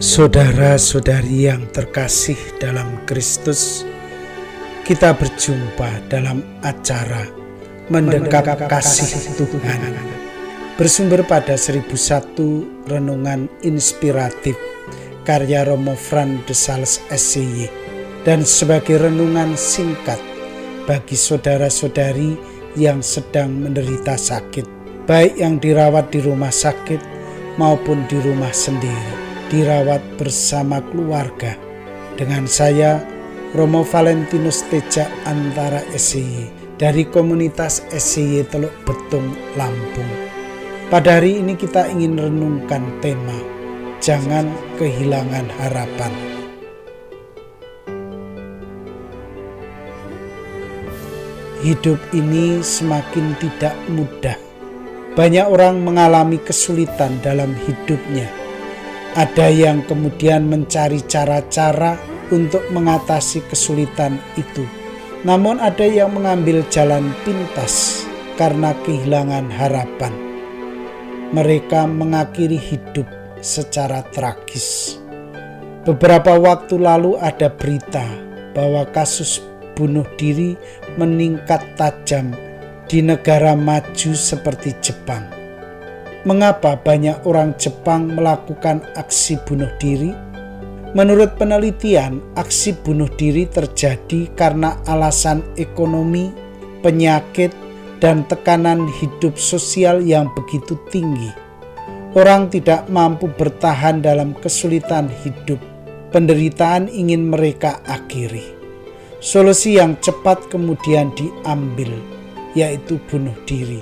Saudara-saudari yang terkasih dalam Kristus, kita berjumpa dalam acara Mendekap Kasih Tuhan, bersumber pada 1001 renungan inspiratif karya Romo Frans de Sales SCY, dan sebagai renungan singkat bagi saudara-saudari yang sedang menderita sakit, baik yang dirawat di rumah sakit maupun di rumah sendiri, dirawat bersama keluarga. Dengan saya, Romo Valentinus Teja Antara SCY dari komunitas SCY Teluk Betung, Lampung. Pada hari ini kita ingin renungkan tema Jangan Kehilangan Harapan. Hidup ini semakin tidak mudah. Banyak orang mengalami kesulitan dalam hidupnya. Ada yang kemudian mencari cara-cara untuk mengatasi kesulitan itu. Namun ada yang mengambil jalan pintas karena kehilangan harapan. Mereka mengakhiri hidup secara tragis. Beberapa waktu lalu ada berita bahwa kasus bunuh diri meningkat tajam di negara maju seperti Jepang. Mengapa banyak orang Jepang melakukan aksi bunuh diri? Menurut penelitian, aksi bunuh diri terjadi karena alasan ekonomi, penyakit, dan tekanan hidup sosial yang begitu tinggi. Orang tidak mampu bertahan dalam kesulitan hidup. Penderitaan ingin mereka akhiri. Solusi yang cepat kemudian diambil, yaitu bunuh diri.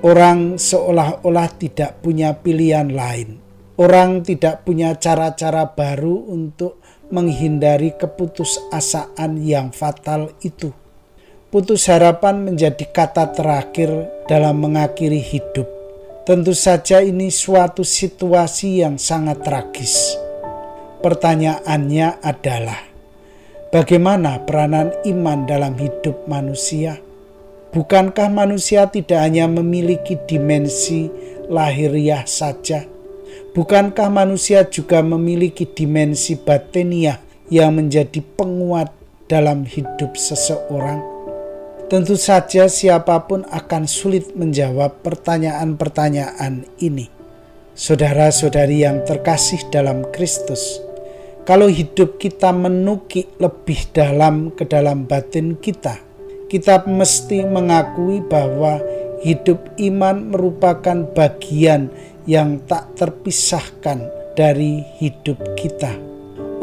Orang seolah-olah tidak punya pilihan lain. Orang tidak punya cara-cara baru untuk menghindari keputusasaan yang fatal itu. Putus harapan menjadi kata terakhir dalam mengakhiri hidup. Tentu saja ini suatu situasi yang sangat tragis. Pertanyaannya adalah, bagaimana peranan iman dalam hidup manusia? Bukankah manusia tidak hanya memiliki dimensi lahiriah saja? Bukankah manusia juga memiliki dimensi batiniah yang menjadi penguat dalam hidup seseorang? Tentu saja siapapun akan sulit menjawab pertanyaan-pertanyaan ini. Saudara-saudari yang terkasih dalam Kristus, kalau hidup kita menukik lebih dalam ke dalam batin kita mesti mengakui bahwa hidup iman merupakan bagian yang tak terpisahkan dari hidup kita.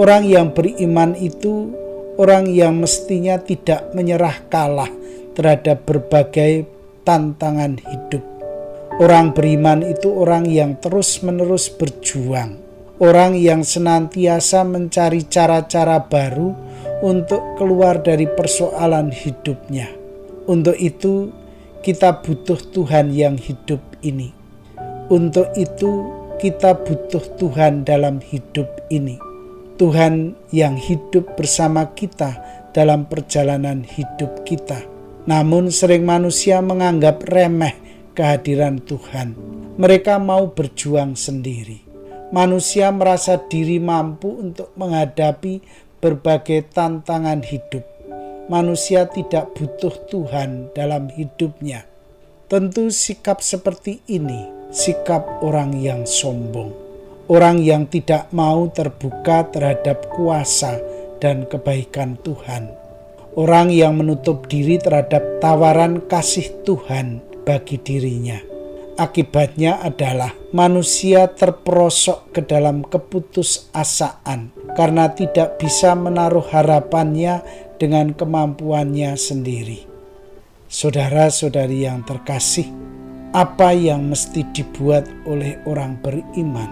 Orang yang beriman itu orang yang mestinya tidak menyerah kalah terhadap berbagai tantangan hidup. Orang beriman itu orang yang terus-menerus berjuang. Orang yang senantiasa mencari cara-cara baru untuk keluar dari persoalan hidupnya. Untuk itu, kita butuh Tuhan yang hidup ini. Untuk itu, kita butuh Tuhan dalam hidup ini. Tuhan yang hidup bersama kita dalam perjalanan hidup kita. Namun sering manusia menganggap remeh kehadiran Tuhan. Mereka mau berjuang sendiri. Manusia merasa diri mampu untuk menghadapi berbagai tantangan hidup. Manusia tidak butuh Tuhan dalam hidupnya. Tentu sikap seperti ini sikap orang yang sombong. Orang yang tidak mau terbuka terhadap kuasa dan kebaikan Tuhan. Orang yang menutup diri terhadap tawaran kasih Tuhan bagi dirinya. Akibatnya adalah manusia terperosok ke dalam keputusasaan karena tidak bisa menaruh harapannya dengan kemampuannya sendiri. Saudara-saudari yang terkasih, apa yang mesti dibuat oleh orang beriman?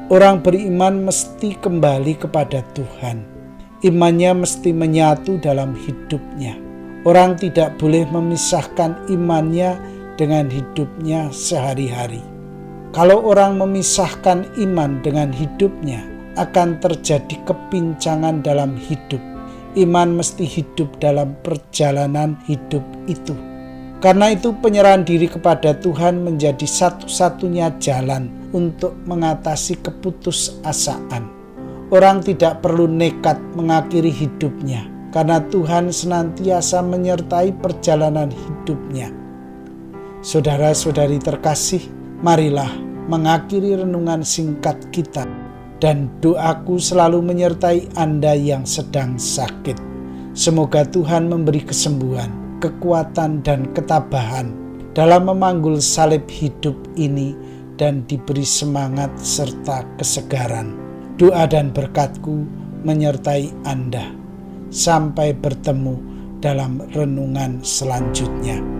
Orang beriman mesti kembali kepada Tuhan. Imannya mesti menyatu dalam hidupnya. Orang tidak boleh memisahkan imannya dengan hidupnya sehari-hari. Kalau orang memisahkan iman dengan hidupnya, akan terjadi kepincangan dalam hidup. Iman mesti hidup dalam perjalanan hidup itu. Karena itu penyerahan diri kepada Tuhan menjadi satu-satunya jalan untuk mengatasi keputusasaan. Orang tidak perlu nekat mengakhiri hidupnya, karena Tuhan senantiasa menyertai perjalanan hidupnya. Saudara-saudari terkasih, marilah mengakhiri renungan singkat kita. Dan doaku selalu menyertai Anda yang sedang sakit. Semoga Tuhan memberi kesembuhan, kekuatan, dan ketabahan dalam memanggul salib hidup ini dan diberi semangat serta kesegaran. Doa dan berkatku menyertai Anda. Sampai bertemu dalam renungan selanjutnya.